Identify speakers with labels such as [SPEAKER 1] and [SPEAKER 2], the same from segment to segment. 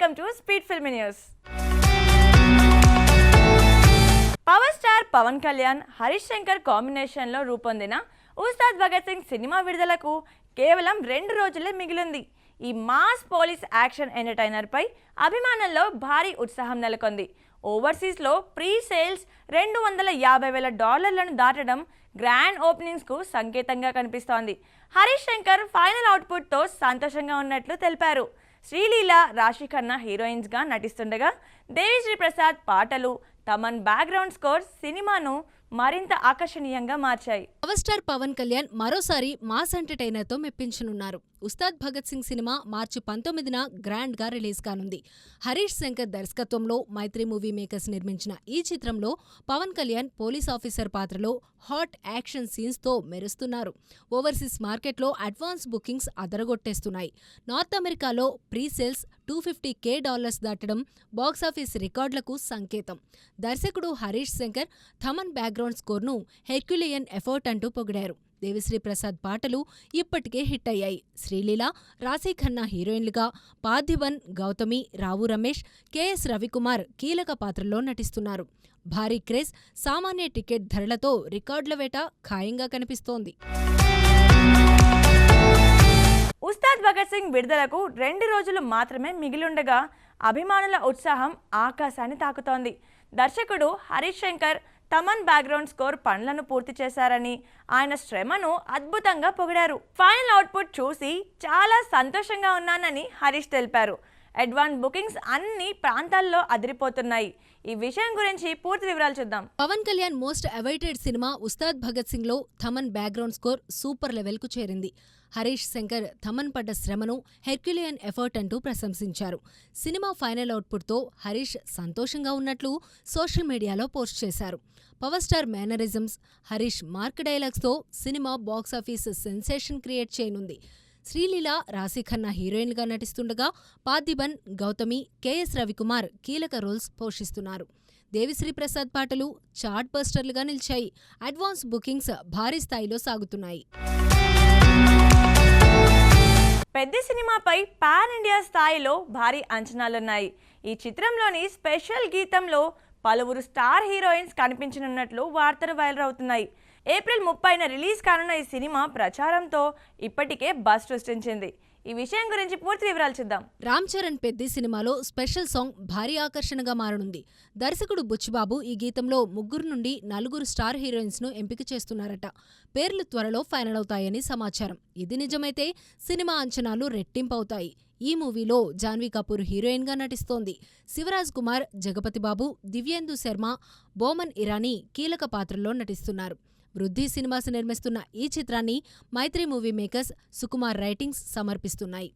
[SPEAKER 1] Welcome to speed film news. Power star Pawan Kalyan, Harish Shankar కాంబినేషన్లో రూపొందిన Ustaad Bhagat Singh cinema విడుదలకు కేవలం 2 రోజులే మిగిలింది. ఈ మాస్ పోలీస్ యాక్షన్ ఎంటర్టైనర్పై అభిమానుల్లో భారీ ఉత్సాహం నెలకొంది. ఓవర్సీస్లో ప్రీ సేల్స్ $250,000 దాటడం గ్రాండ్ ఓపెనింగ్స్కు సంకేతంగా కనిపిస్తోంది. హరీష్ శంకర్ ఫైనల్ అవుట్పుట్తో సంతోషంగా ఉన్నట్లు తెలిపారు. శ్రీలీల, రాశి ఖన్నా హీరోయిన్స్గా నటిస్తుండగా దేవిశ్రీ ప్రసాద్ పాటలు, తమన్ బ్యాక్గ్రౌండ్ స్కోర్ సినిమాను మరింత ఆకర్షణీయంగా మార్చాయి.
[SPEAKER 2] పవర్ స్టార్ పవన్ కళ్యాణ్ మరోసారి మాస్ ఎంటర్టైనర్తో మెప్పించనున్నారు. ఉస్తాద్ భగత్ సింగ్ సినిమా మార్చి 19న గ్రాండ్ గా రిలీజ్ కానుంది. హరీష్ శంకర్ దర్శకత్వంలో మైత్రి మూవీ మేకర్స్ నిర్మించిన ఈ చిత్రంలో పవన్ కళ్యాణ్ పోలీస్ ఆఫీసర్ పాత్రలో హాట్ యాక్షన్ సీన్స్ తో మెరుస్తున్నారు. ఓవర్సీస్ మార్కెట్లో అడ్వాన్స్ బుకింగ్స్ అదరగొట్టేస్తున్నాయి. నార్త్ అమెరికాలో ప్రీ సేల్స్ $250,000 దాటడం బాక్సాఫీస్ రికార్డులకు సంకేతం. దర్శకుడు హరీష్ శంకర్ థమన్ బ్యాక్గ్రౌండ్ స్కోర్ను హెర్క్యులియన్ ఎఫర్ట్ అంటూ పొగిడారు. దేవిశ్రీ ప్రసాద్ పాటలు ఇప్పటికే హిట్ అయ్యాయి. శ్రీలీల, రాశి ఖన్నా హీరోయిన్లుగా, పార్థిబన్, గౌతమి, రావు రమేష్, కెఎస్ రవికుమార్ కీలక పాత్రల్లో నటిస్తున్నారు. భారీ క్రేజ్, సామాన్య టికెట్ ధరలతో రికార్డుల వేట ఖాయంగా కనిపిస్తోంది.
[SPEAKER 1] ఉస్తాద్ భగత్ సింగ్ విడుదలకు 2 రోజులు మాత్రమే మిగిలుండగా అభిమానుల ఉత్సాహం ఆకాశాన్ని తాకుతోంది. దర్శకుడు హరీష్ శంకర్ తమన్ బ్యాక్గ్రౌండ్ స్కోర్ పనులను పూర్తి చేశారని, ఆయన శ్రమను అద్భుతంగా పొగిడారు. ఫైనల్ అవుట్పుట్ చూసి చాలా సంతోషంగా ఉన్నానని హరీష్ తెలిపారు. అడ్వాన్స్ బుకింగ్స్ అన్ని ప్రాంతాల్లో అదిరిపోతున్నాయి. ఈ విషయం గురించి పూర్తి వివరాలు చూద్దాం.
[SPEAKER 2] Pawan Kalyan most awaited cinema Ustaad Bhagat Singh లో Thaman background score super level కు చేరింది. హరీష్ శంకర్ థమన్ పడ్డ శ్రమను హెర్క్యులియన్ ఎఫర్ట్ అంటూ ప్రశంసించారు. సినిమా ఫైనల్ అవుట్పుట్తో హరీష్ సంతోషంగా ఉన్నట్లు సోషల్ మీడియాలో పోస్ట్ చేశారు. Power star mannerisms, Harish mark డైలాగ్స్తో సినిమా బాక్సాఫీస్ సెన్సేషన్ క్రియేట్ చేయనుంది. శ్రీలీల, రాశి ఖన్నా హీరోయిన్గా నటిస్తుండగా పార్థిబన్, గౌతమి, కెఎస్ రవికుమార్ కీలక రోల్స్ పోషిస్తున్నారు. దేవిశ్రీ ప్రసాద్ పాటలు చార్ట్ బస్టర్లుగా నిలిచాయి. అడ్వాన్స్ బుకింగ్స్ భారీ స్థాయిలో సాగుతున్నాయి.
[SPEAKER 1] పెద్ద సినిమాపై పాన్ ఇండియా స్థాయిలో భారీ అంచనాలున్నాయి. ఈ చిత్రంలోని స్పెషల్ గీతంలో పలువురు స్టార్ హీరోయిన్స్ కనిపించనున్నట్లు వార్తలు వైరల్ అవుతున్నాయి. ఏప్రిల్ 30న రిలీజ్ కానున్న ఈ సినిమా ప్రచారంతో ఇప్పటికే బజ్ సృష్టించింది. ఈ విషయం గురించి పూర్తి వివరాలు చూద్దాం.
[SPEAKER 2] రామ్ చరణ్ పెద్ది సినిమాలో స్పెషల్ సాంగ్ భారీ ఆకర్షణగా మారనుంది. దర్శకుడు బుచ్చిబాబు ఈ గీతంలో 3 నుండి 4 స్టార్ హీరోయిన్స్ ను ఎంపిక చేస్తున్నారట. పేర్లు త్వరలో ఫైనల్ అవుతాయని సమాచారం. ఇది నిజమైతే సినిమా అంచనాలు రెట్టింపవుతాయి. ఈ మూవీలో జాన్వీ కపూర్ హీరోయిన్ గా నటిస్తోంది. శివరాజ్ కుమార్, జగపతి బాబు, దివ్యేందు శర్మ, బోమన్ ఇరానీ కీలక పాత్రల్లో నటిస్తున్నారు. వృద్ధి సినిమాస్ నిర్మిస్తున్న ఈ చిత్రాన్ని మైత్రి మూవీ మేకర్స్, సుకుమార్ రైటింగ్స్ సమర్పిస్తున్నాయి.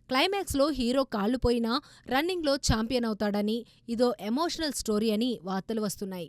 [SPEAKER 2] క్లైమాక్స్లో హీరో కాళ్లు పోయినా రన్నింగ్లో ఛాంపియన్ అవుతాడని, ఇదో ఎమోషనల్ స్టోరీ అని వార్తలు వస్తున్నాయి.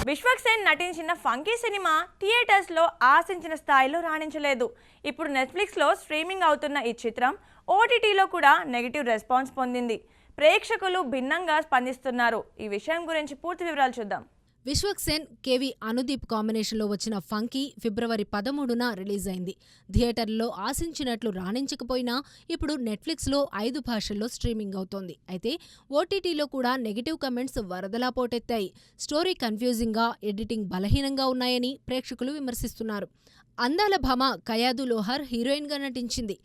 [SPEAKER 1] విశ్వక్ సేన్ నటించిన ఫంకీ సినిమా థియేటర్స్లో ఆశించిన స్థాయిలో రాణించలేదు. ఇప్పుడు నెట్ఫ్లిక్స్లో స్ట్రీమింగ్ అవుతున్న ఈ చిత్రం ఓటీటీలో కూడా నెగిటివ్ రెస్పాన్స్ పొందింది. ప్రేక్షకులు భిన్నంగా స్పందిస్తున్నారు. ఈ విషయం గురించి పూర్తి వివరాలు చూద్దాం.
[SPEAKER 2] విశ్వక్ సేన్, కేవి అనుదీప్ కాంబినేషన్లో వచ్చిన ఫంకీ ఫిబ్రవరి 13న రిలీజ్ అయింది. థియేటర్లో ఆశించినట్లు రాణించకపోయినా ఇప్పుడు నెట్ఫ్లిక్స్లో 5 భాషల్లో స్ట్రీమింగ్ అవుతోంది. అయితే ఓటీటీలో కూడా నెగిటివ్ కమెంట్స్ వరదలా పోటెత్తాయి. స్టోరీ కన్ఫ్యూజింగ్గా, ఎడిటింగ్ బలహీనంగా ఉన్నాయని ప్రేక్షకులు విమర్శిస్తున్నారు. అందాల భామ కయాదు లోహార్ హీరోయిన్గా నటించింది.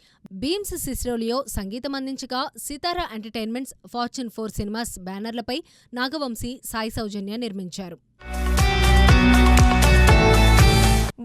[SPEAKER 2] బీమ్స్ సిస్రోలియో సంగీతం అందించగా సితారా ఎంటర్టైన్మెంట్స్, ఫార్చ్యూన్ 4 సినిమాస్ బ్యానర్లపై నాగవంశీ, సాయి సౌజన్య నిర్మించారు.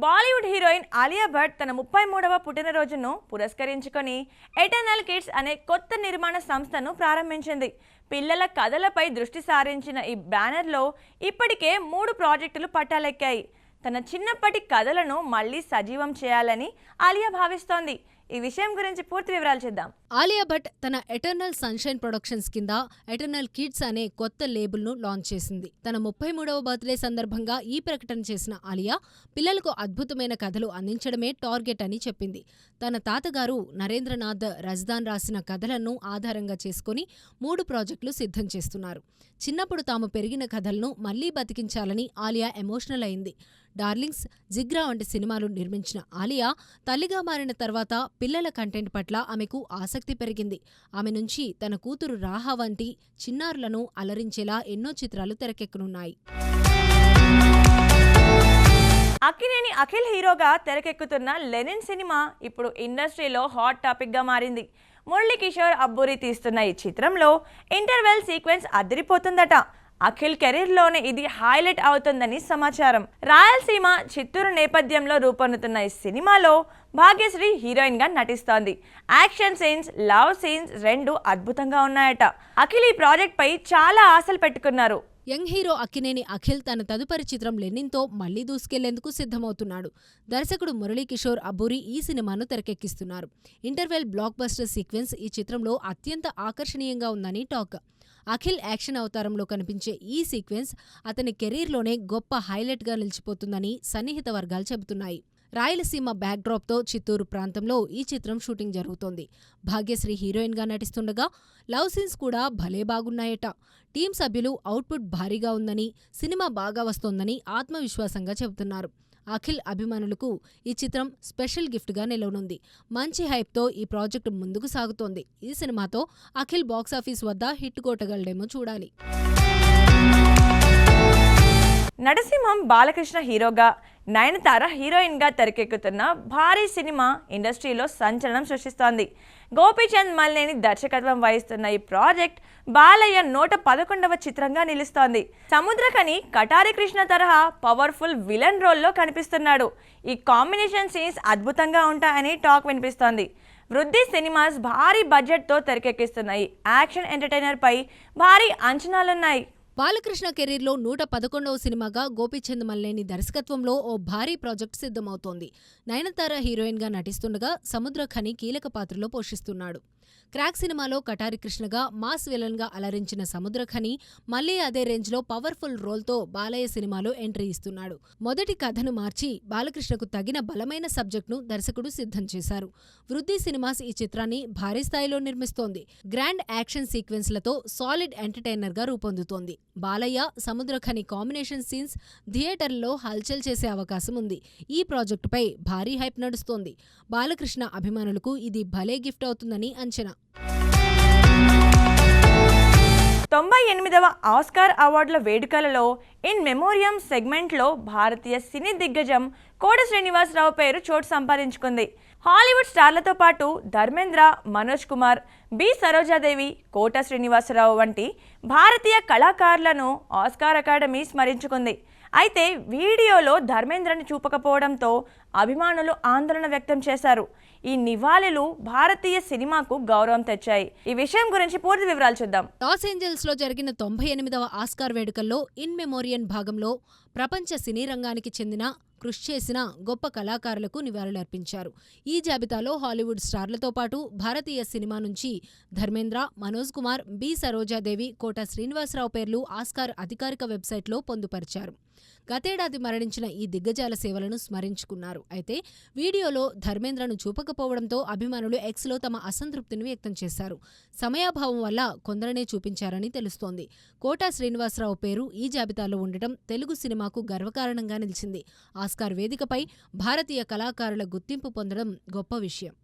[SPEAKER 1] బాలీవుడ్ హీరోయిన్ ఆలియా భట్ తన 33వ పుట్టినరోజును పురస్కరించుకొని ఎటర్నల్ కిడ్స్ అనే కొత్త నిర్మాణ సంస్థను ప్రారంభించింది. పిల్లల కథలపై దృష్టి సారించిన ఈ బ్యానర్లో ఇప్పటికే 3 ప్రాజెక్టులు పట్టాలెక్కాయి. తన చిన్నప్పటి కథలను మళ్లీ సజీవం చేయాలని ఆలియా భావిస్తోంది. ఈ విషయం గురించి పూర్తి వివరాలు చూద్దాం.
[SPEAKER 2] ఆలియా భట్ తన ఎటర్నల్ సన్షైన్ ప్రొడక్షన్స్ కింద ఎటర్నల్ కిడ్స్ అనే కొత్త లేబుల్ను లాంచ్ చేసింది. తన 33వ బర్త్డే సందర్భంగా ఈ ప్రకటన చేసిన ఆలియా పిల్లలకు అద్భుతమైన కథలు అందించడమే టార్గెట్ అని చెప్పింది. తన తాతగారు నరేంద్రనాథ్ రజ్దాన్ రాసిన కథలను ఆధారంగా చేసుకుని 3 ప్రాజెక్టులు సిద్ధం చేస్తున్నారు. చిన్నప్పుడు తాము పెరిగిన కథలను మళ్లీ బతికించాలని ఆలియా ఎమోషనల్ అయింది. డార్లింగ్స్, జిగ్రా వంటి సినిమాలు నిర్మించిన ఆలియా తల్లిగా మారిన తర్వాత పిల్లల కంటెంట్ పట్ల ఆమెకు ఆసక్తి పెరిగింది. ఆమె నుంచి తన కూతురు రాహా వంటి చిన్నారులను అలరించేలా ఎన్నో చిత్రాలు తెరకెక్కనున్నాయి.
[SPEAKER 1] అక్కినేని అఖిల్ హీరోగా తెరకెక్కుతున్న లెనిన్ సినిమా ఇప్పుడు ఇండస్ట్రీలో హాట్ టాపిక్గా మారింది. మురళీకిషోర్ అబ్బూరి తీస్తున్న ఈ చిత్రంలో ఇంటర్వెల్ సీక్వెన్స్ అదిరిపోతుందట. అఖిల్ కెరీర్లోనే ఇది హైలైట్ అవుతుందని సమాచారం. రాయలసీమ, చిత్తూరు నేపథ్యంలో రూపొందుతున్న ఈ సినిమాలో భాగ్యశ్రీ హీరోయిన్గా నటిస్తోంది. యాక్షన్ సీన్స్, లవ్ సీన్స్ రెండూ అద్భుతంగా ఉన్నాయట. అఖిల్ ఈ ప్రాజెక్ట్పై చాలా ఆశలు పెట్టుకున్నారు.
[SPEAKER 2] యంగ్ హీరో అక్కినేని అఖిల్ తన తదుపరి చిత్రం లెనిన్తో మళ్లీ దూసుకెళ్లేందుకు సిద్ధమవుతున్నాడు. దర్శకుడు మురళీకిషోర్ అబ్బూరి ఈ సినిమాను తెరకెక్కిస్తున్నారు. ఇంటర్వెల్ బ్లాక్ బస్టర్ సీక్వెన్స్ ఈ చిత్రంలో అత్యంత ఆకర్షణీయంగా ఉందని టాక్. అఖిల్ యాక్షన్ అవతారంలో కనిపించే ఈ సీక్వెన్స్ అతని కెరీర్లోనే గొప్ప హైలైట్గా నిలిచిపోతుందని సన్నిహిత వర్గాలు చెబుతున్నాయి. రాయలసీమ బ్యాక్డ్రాప్తో చిత్తూరు ప్రాంతంలో ఈ చిత్రం షూటింగ్ జరుగుతోంది. భాగ్యశ్రీ హీరోయిన్గా నటిస్తుండగా లవ్ సీన్స్ కూడా భలే బాగున్నాయట. టీం సభ్యులు అవుట్పుట్ భారీగా ఉందని, సినిమా బాగా వస్తోందని ఆత్మవిశ్వాసంగా చెబుతున్నారు. అఖిల్ అభిమానులకు ఈ చిత్రం స్పెషల్ గిఫ్ట్గా నిలవనుంది. మంచి హైప్తో ఈ ప్రాజెక్టు ముందుకు సాగుతోంది. ఈ సినిమాతో అఖిల్ బాక్సాఫీస్ వద్ద హిట్ కొట్టగలడేమో చూడాలి.
[SPEAKER 1] నరసింహం బాలకృష్ణ హీరోగా, నయనతార హీరోయిన్గా తెరకెక్కుతున్న భారీ సినిమా ఇండస్ట్రీలో సంచలనం సృష్టిస్తోంది. గోపీచంద్ మల్లేని దర్శకత్వం వహిస్తున్న ఈ ప్రాజెక్ట్ బాలయ్య 111వ చిత్రంగా నిలుస్తోంది. సముద్రకని కటారి కృష్ణ తరహా పవర్ఫుల్ విలన్ రోల్లో కనిపిస్తున్నాడు. ఈ కాంబినేషన్ సీన్స్ అద్భుతంగా ఉంటాయని టాక్ వినిపిస్తోంది. వృద్ధి సినిమాస్ భారీ బడ్జెట్తో తెరకెక్కిస్తున్న ఈ యాక్షన్ ఎంటర్టైనర్పై భారీ అంచనాలున్నాయి.
[SPEAKER 2] బాలకృష్ణ కెరీర్లో 111వ సినిమాగా గోపీచంద్ మల్లేని దర్శకత్వంలో ఓ భారీ ప్రాజెక్ట్ సిద్ధమవుతోంది. నయనతార హీరోయిన్గా నటిస్తుండగా సముద్రఖని కీలక పాత్రలో పోషిస్తున్నాడు. క్రాక్ సినిమాలో కటారి కృష్ణగా మాస్ విలన్గా అలరించిన సముద్రఖని మళ్లీ అదే రేంజ్లో పవర్ఫుల్ రోల్తో బాలయ్య సినిమాలో ఎంట్రీ ఇస్తున్నాడు. మొదటి కథను మార్చి బాలకృష్ణకు తగిన బలమైన సబ్జెక్ట్ను దర్శకుడు సిద్ధం చేశారు. వృద్ధి సినిమాస్ ఈ చిత్రాన్ని భారీ స్థాయిలో నిర్మిస్తోంది. గ్రాండ్ యాక్షన్ సీక్వెన్స్లతో సాలిడ్ ఎంటర్టైనర్గా రూపొందుతోంది. బాలయ్య, సముద్రఖని కాంబినేషన్ సీన్స్ థియేటర్లలో హల్చల్ చేసే అవకాశం ఉంది. ఈ ప్రాజెక్టుపై భారీ హైప్ నడుస్తోంది. బాలకృష్ణ అభిమానులకు ఇది భలే గిఫ్ట్ అవుతుందని అంచనా.
[SPEAKER 1] 98వ ఆస్కార్ అవార్డుల వేడుకలలో ఇన్ మెమోరియం సెగ్మెంట్లో భారతీయ సినీ దిగ్గజం కోట శ్రీనివాసరావు పేరు చోటు సంపాదించుకుంది. హాలీవుడ్ స్టార్లతో పాటు ధర్మేంద్ర, మనోజ్ కుమార్, బి సరోజాదేవి, కోట శ్రీనివాసరావు వంటి భారతీయ కళాకారులను ఆస్కార్ అకాడమీ స్మరించుకుంది. అయితే వీడియోలో ధర్మేంద్రని చూపకపోవడంతో అభిమానులు ఆందోళన వ్యక్తం చేశారు. ఈ నివాళులు భారతీయ సినిమాకు గౌరవం తెచ్చాయి. ఈ విషయం గురించి పూర్తి వివరాలు చూద్దాం.
[SPEAKER 2] లాస్ ఏంజల్స్ లో జరిగిన 98వ ఆస్కార్ వేడుకల్లో ఇన్ మెమోరియన్ భాగంలో ప్రపంచ సినీ రంగానికి చెందిన కృషి చేసిన గొప్ప కళాకారులకు నివాళులర్పించారు. ఈ జాబితాలో హాలీవుడ్ స్టార్లతో పాటు భారతీయ సినిమా నుంచి ధర్మేంద్ర, మనోజ్ కుమార్, బి సరోజాదేవి, కోట శ్రీనివాసరావు పేర్లు ఆస్కార్ అధికారిక వెబ్సైట్లో పొందుపరిచారు. గతేడాది మరణించిన ఈ దిగ్గజాల సేవలను స్మరించుకున్నారు. అయితే వీడియోలో ధర్మేంద్రను చూపకపోవడంతో అభిమానులు ఎక్స్లో తమ అసంతృప్తిని వ్యక్తం చేశారు. సమయాభావం వల్ల కొందరనే చూపించారని తెలుస్తోంది. కోట శ్రీనివాసరావు పేరు ఈ జాబితాలో ఉండటం తెలుగు సినిమాకు గర్వకారణంగా నిలిచింది. ఆస్కార్ వేదికపై భారతీయ కళాకారుల గుర్తింపు పొందడం గొప్ప విషయం.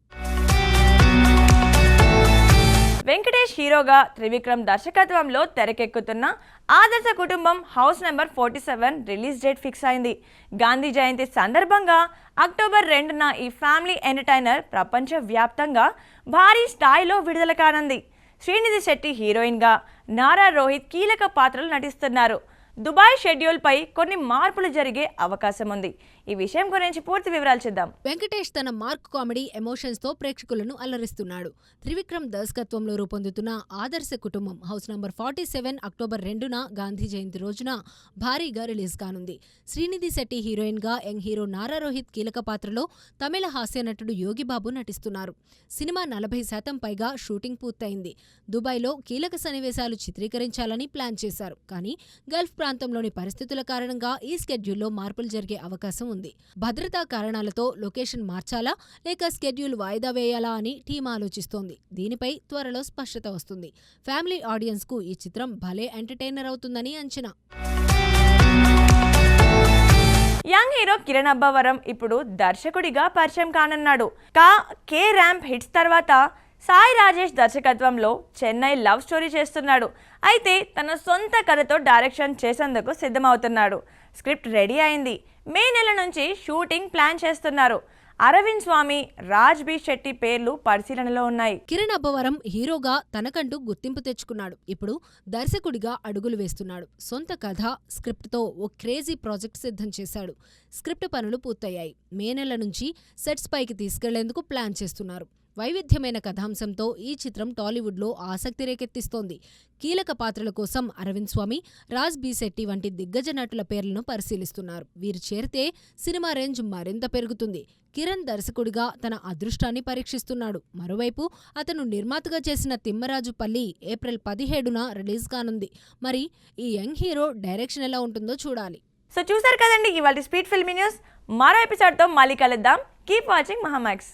[SPEAKER 1] వెంకటేష్ హీరోగా త్రివిక్రమ్ దర్శకత్వంలో తెరకెక్కుతున్న ఆదర్శ కుటుంబం house number 47 release date fix అయింది. గాంధీ జయంతి సందర్భంగా అక్టోబర్ 2న ఈ ఫ్యామిలీ ఎంటర్టైనర్ ప్రపంచ వ్యాప్తంగా భారీ స్థాయిలో విడుదల కానుంది. శ్రీనిధి శెట్టి హీరోయిన్గా, నారా రోహిత్ కీలక పాత్రలు నటిస్తున్నారు. దుబాయ్ షెడ్యూల్పై కొన్ని మార్పులు జరిగే అవకాశం ఉంది. ఈ విషయం గురించి పూర్తి వివరాలు చూద్దాం.
[SPEAKER 2] వెంకటేష్ తన మార్క్ కామెడీ ఎమోషన్స్తో ప్రేక్షకులను అలరిస్తున్నాడు. త్రివిక్రమ్ దర్శకత్వంలో రూపొందుతున్న ఆదర్శ కుటుంబం హౌస్ నంబర్ 47 అక్టోబర్ 2న గాంధీ జయంతి రోజున భారీగా రిలీజ్ కానుంది. శ్రీనిధి శెట్టి హీరోయిన్గా, యంగ్ హీరో నారా రోహిత్ కీలక పాత్రలో తమిళ హాస్య నటుడు యోగిబాబు నటిస్తున్నారు. సినిమా 40% పైగా షూటింగ్ పూర్తయింది. దుబాయ్లో కీలక సన్నివేశాలు చిత్రీకరించాలని ప్లాన్ చేశారు. కానీ గల్ఫ్ ప్రాంతంలోని పరిస్థితుల కారణంగా ఈ స్కెడ్యూల్లో మార్పులు జరిగే అవకాశం ఉంది. భద్రతా కారణాలతో లొకేషన్ మార్చాలా లేక స్కెడ్యూల్ వాయిదా వేయాలా అని టీం ఆలోచిస్తోంది. దీనిపై త్వరలో స్పష్టత వస్తుంది. ఫ్యామిలీ ఆడియన్స్ కు ఈ చిత్రం భలే ఎంటర్టైనర్ అవుతుందని అంచనా.
[SPEAKER 1] యంగ్ హీరో కిరణ్ అబ్బవరం ఇప్పుడు దర్శకుడిగా పరిచయం కానున్నాడు. కే ర్యాంప్ హిట్స్ తర్వాత సాయి రాజేష్ దర్శకత్వంలో చెన్నై లవ్ స్టోరీ చేస్తున్నాడు. అయితే తన సొంత కథతో డైరెక్షన్ చేసేందుకు సిద్ధమవుతున్నాడు. స్క్రిప్ట్ రెడీ అయింది. మే నెల నుంచి షూటింగ్ ప్లాన్ చేస్తున్నారు. అరవింద్ స్వామి, రాజ్ బి శెట్టి పేర్లు పరిశీలనలో ఉన్నాయి.
[SPEAKER 2] కిరణ్ అబ్బవరం హీరోగా తనకంటూ గుర్తింపు తెచ్చుకున్నాడు. ఇప్పుడు దర్శకుడిగా అడుగులు వేస్తున్నాడు. సొంత కథ, స్క్రిప్ట్తో ఓ క్రేజీ ప్రాజెక్ట్ సిద్ధం చేశాడు. స్క్రిప్ట్ పనులు పూర్తయ్యాయి. మే నెల నుంచి సెట్స్ పైకి తీసుకెళ్లేందుకు ప్లాన్ చేస్తున్నారు. వైవిధ్యమైన కథాంశంతో ఈ చిత్రం టాలీవుడ్లో ఆసక్తి రేకెత్తిస్తోంది. కీలక పాత్రల కోసం అరవింద్ స్వామి, రాజ్ బి శెట్టి వంటి దిగ్గజ నటుల పేర్లను పరిశీలిస్తున్నారు. వీరు చేరితే సినిమా రేంజ్ మరింత పెరుగుతుంది. కిరణ్ దర్శకుడిగా తన అదృష్టాన్ని పరీక్షిస్తున్నాడు. మరోవైపు అతను నిర్మాతగా చేసిన తిమ్మరాజుపల్లి ఏప్రిల్ 17న రిలీజ్ కానుంది. మరి ఈ యంగ్ హీరో డైరెక్షన్ ఎలా ఉంటుందో చూడాలి.
[SPEAKER 1] సో చూసారు కదండి ఇవాళ స్పీడ్ ఫిల్మీ న్యూస్. మరో ఎపిసోడ్తో మళ్ళీ కలుద్దాం. Keep watching Mahaa Max.